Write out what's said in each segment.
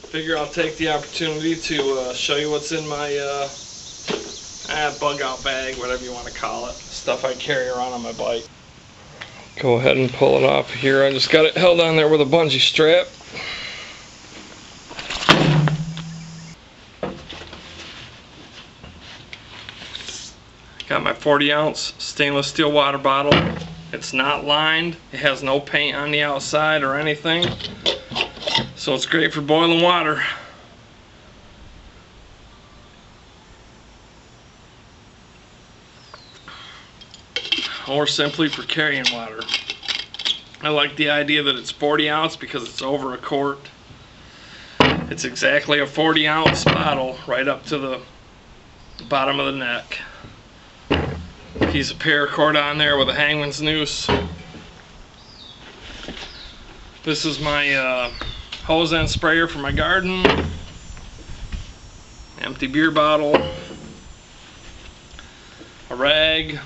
Figure I'll take the opportunity to show you what's in my bug out bag, whatever you want to call it. Stuff I carry around on my bike. Go ahead and pull it off here. I just got it held on there with a bungee strap. Got my 40-ounce stainless steel water bottle. It's not lined. It has no paint on the outside or anything. So it's great for boiling water. Or simply for carrying water. I like the idea that it's 40 ounce because it's over a quart. It's exactly a 40-ounce bottle right up to the bottom of the neck. Piece of paracord on there with a hangman's noose. This is my hose end sprayer for my garden. Empty beer bottle. A rag.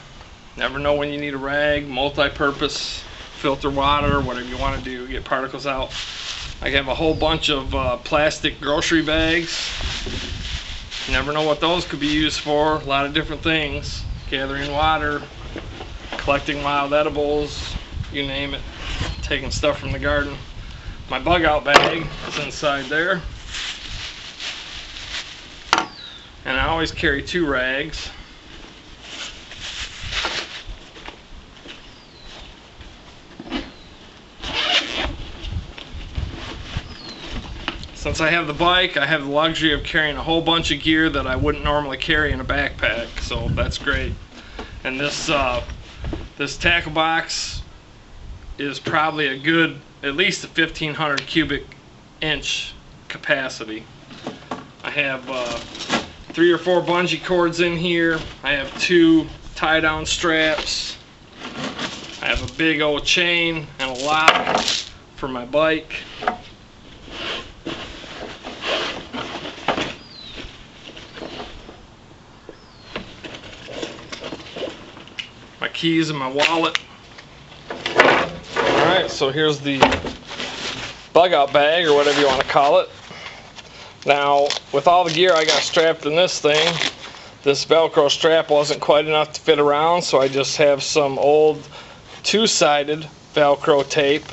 Never know when you need a rag. Multi-purpose. Filter water, whatever you want to do, get particles out. I have a whole bunch of plastic grocery bags. Never know what those could be used for. A lot of different things. Gathering water, collecting wild edibles, you name it. Taking stuff from the garden. My bug out bag is inside there. And I always carry 2 rags. Since I have the bike, I have the luxury of carrying a whole bunch of gear that I wouldn't normally carry in a backpack, so that's great. And this tackle box is probably a good, at least a 1,500 cubic inch capacity. I have 3 or 4 bungee cords in here. I have 2 tie-down straps. I have a big old chain and a lock for my bike. My keys and my wallet. Alright, so here's the bug out bag, or whatever you want to call it. Now, with all the gear I got strapped in this thing, this Velcro strap wasn't quite enough to fit around, so I just have some old 2-sided Velcro tape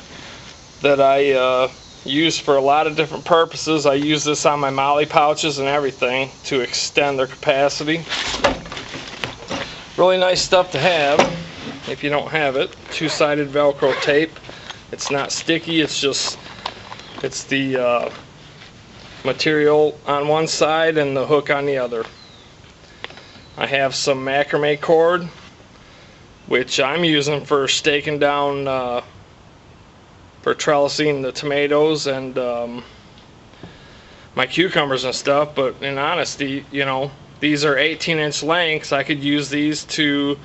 that I use for a lot of different purposes. I use this on my molly pouches and everything to extend their capacity. Really nice stuff to have if you don't have it. 2-sided Velcro tape. It's not sticky, it's the material on one side and the hook on the other. I have some macrame cord, which I'm using for staking down for trellising the tomatoes and my cucumbers and stuff, but in honesty, you know, these are 18-inch lengths. I could use these to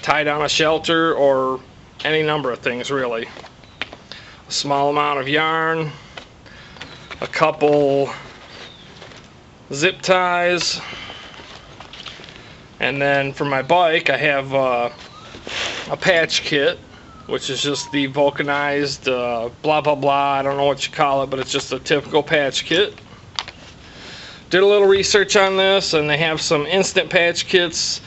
tie down a shelter or any number of things, really. A small amount of yarn, a couple zip ties, and then for my bike I have a patch kit, which is just the vulcanized blah blah blah, I don't know what you call it, but it's just a typical patch kit. Did a little research on this, and they have some instant patch kits.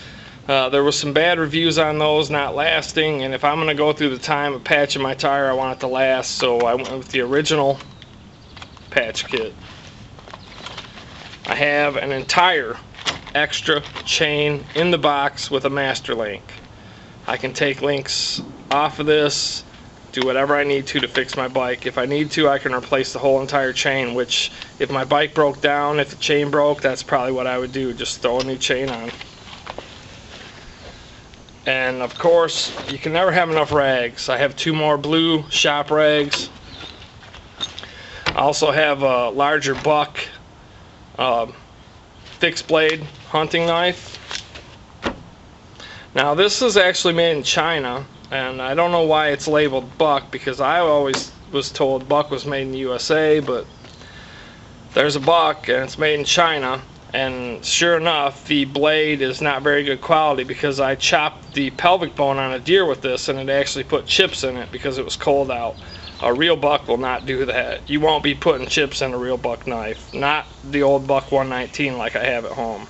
There was some bad reviews on those not lasting, and if I'm going to go through the time of patching my tire, I want it to last, so I went with the original patch kit. I have an entire extra chain in the box with a master link. I can take links off of this, do whatever I need to fix my bike. If I need to, I can replace the whole entire chain, which if my bike broke down, if the chain broke, that's probably what I would do, just throw a new chain on. And of course, you can never have enough rags. I have 2 more blue shop rags. I also have a larger buck fixed blade hunting knife. Now this is actually made in China, and I don't know why it's labeled buck, because I always was told buck was made in the USA, but there's a buck and it's made in China, and sure enough the blade is not very good quality, because I chopped the pelvic bone on a deer with this and it actually put chips in it because it was cold out. A real buck will not do that. You won't be putting chips in a real buck knife. Not the old Buck 119 like I have at home.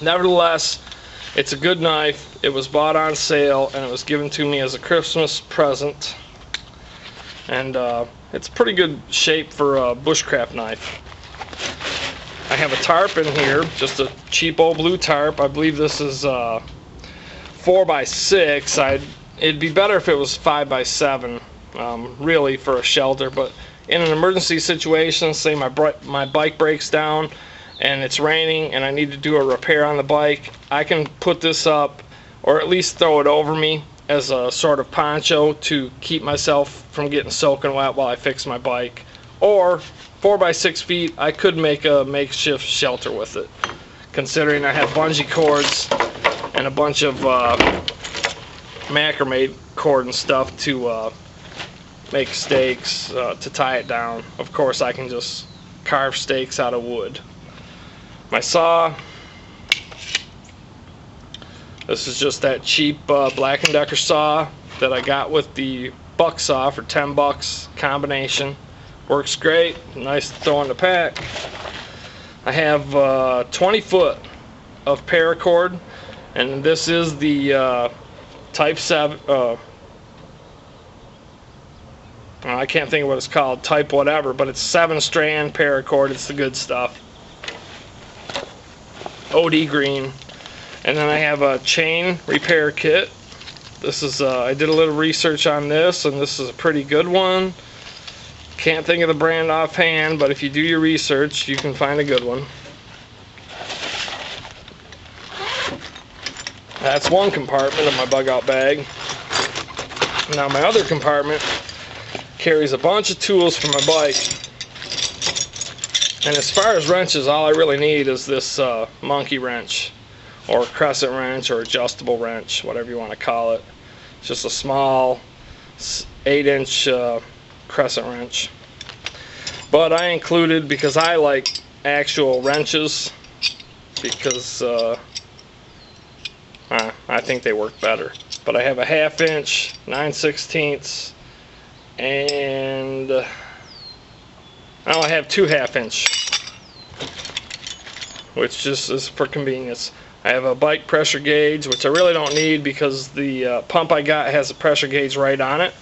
Nevertheless, it's a good knife. It was bought on sale and it was given to me as a Christmas present. And it's pretty good shape for a bushcraft knife. I have a tarp in here, just a cheap old blue tarp. I believe this is 4x6. It'd be better if it was 5x7. Really, for a shelter, but in an emergency situation, say my bike breaks down and it's raining and I need to do a repair on the bike, I can put this up or at least throw it over me as a sort of poncho to keep myself from getting soaking wet while I fix my bike. Or 4x6 feet, I could make a makeshift shelter with it, considering I have bungee cords and a bunch of macrame cord and stuff to make stakes to tie it down. Of course, I can just carve stakes out of wood. My saw, this is just that cheap Black & Decker saw that I got with the buck saw for 10 bucks combination. Works great, nice to throw in the pack. I have 20 foot of paracord, and this is the Type 7, I can't think of what it's called, type whatever, but it's 7-strand paracord. It's the good stuff. OD green. And then I have a chain repair kit. This is I did a little research on this, and this is a pretty good one. Can't think of the brand offhand, but if you do your research, you can find a good one. That's one compartment of my bug out bag. Now my other compartment carries a bunch of tools for my bike, and as far as wrenches, all I really need is this monkey wrench or crescent wrench or adjustable wrench, whatever you want to call it. It's just a small 8-inch crescent wrench, but I included, because I like actual wrenches, because I think they work better. But I have a 1/2 inch, 9/16, and I have 2 1/2 inch, which just is for convenience. I have a bike pressure gauge, which I really don't need because the pump I got has a pressure gauge right on it,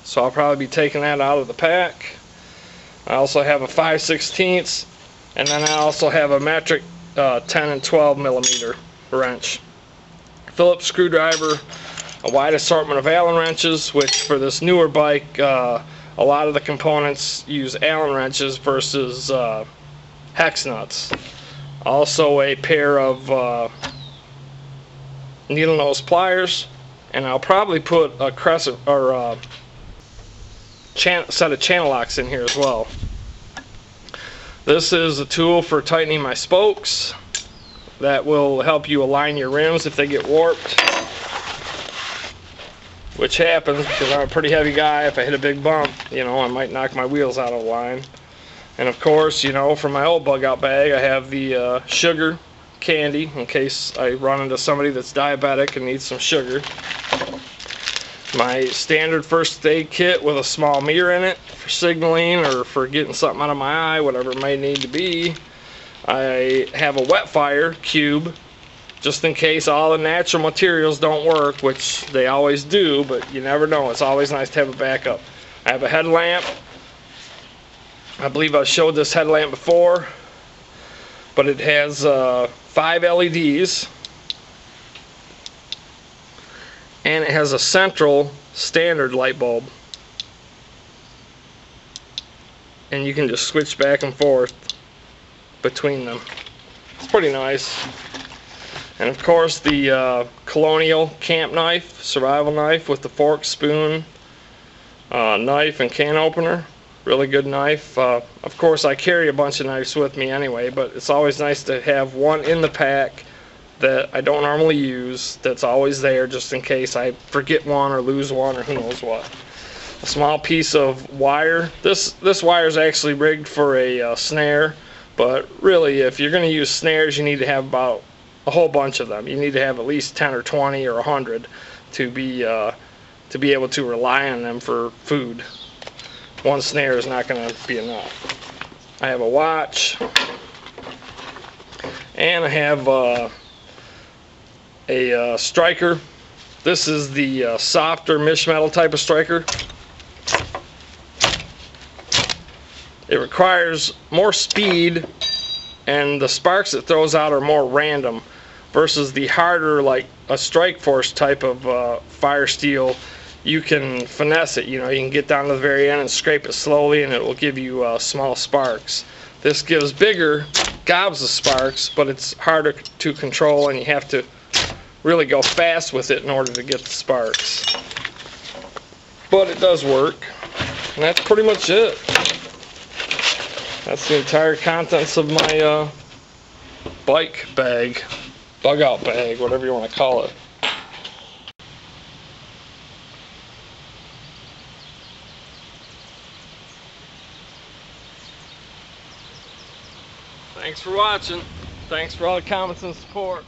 so I'll probably be taking that out of the pack. I also have a 5/16, and then I also have a metric 10 and 12 millimeter wrench, Phillips screwdriver, a wide assortment of Allen wrenches, which for this newer bike, a lot of the components use Allen wrenches versus hex nuts. Also a pair of needle nose pliers, and I'll probably put a crescent or a set of channel locks in here as well. This is a tool for tightening my spokes that will help you align your rims if they get warped, which happens because I'm a pretty heavy guy. If I hit a big bump, you know, I might knock my wheels out of line. And of course, you know, for my old bug out bag, I have the sugar candy in case I run into somebody that's diabetic and needs some sugar. My standard first aid kit with a small mirror in it for signaling or for getting something out of my eye, whatever it may need to be. I have a wet fire cube just in case all the natural materials don't work, which they always do, but you never know. It's always nice to have a backup. I have a headlamp. I believe I showed this headlamp before, but it has 5 LEDs, and it has a central standard light bulb, and you can just switch back and forth between them. It's pretty nice. And of course the Colonial camp knife, survival knife with the fork, spoon, knife and can opener. Really good knife. Of course I carry a bunch of knives with me anyway, but it's always nice to have one in the pack that I don't normally use, that's always there just in case I forget one or lose one or who knows what. A small piece of wire. This wire is actually rigged for a snare, but really if you're going to use snares you need to have about a whole bunch of them. You need to have at least 10 or 20 or 100 to be able to rely on them for food. one snare is not going to be enough. I have a watch, and I have a striker. This is the softer mesh metal type of striker. It requires more speed, and the sparks it throws out are more random versus the harder, like a strike force type of fire steel. You can finesse it, you know, you can get down to the very end and scrape it slowly and it will give you small sparks. This gives bigger gobs of sparks, but it's harder to control and you have to really go fast with it in order to get the sparks. But it does work, and that's pretty much it. That's the entire contents of my bike bag, bug out bag, whatever you want to call it. Thanks for watching. Thanks for all the comments and support.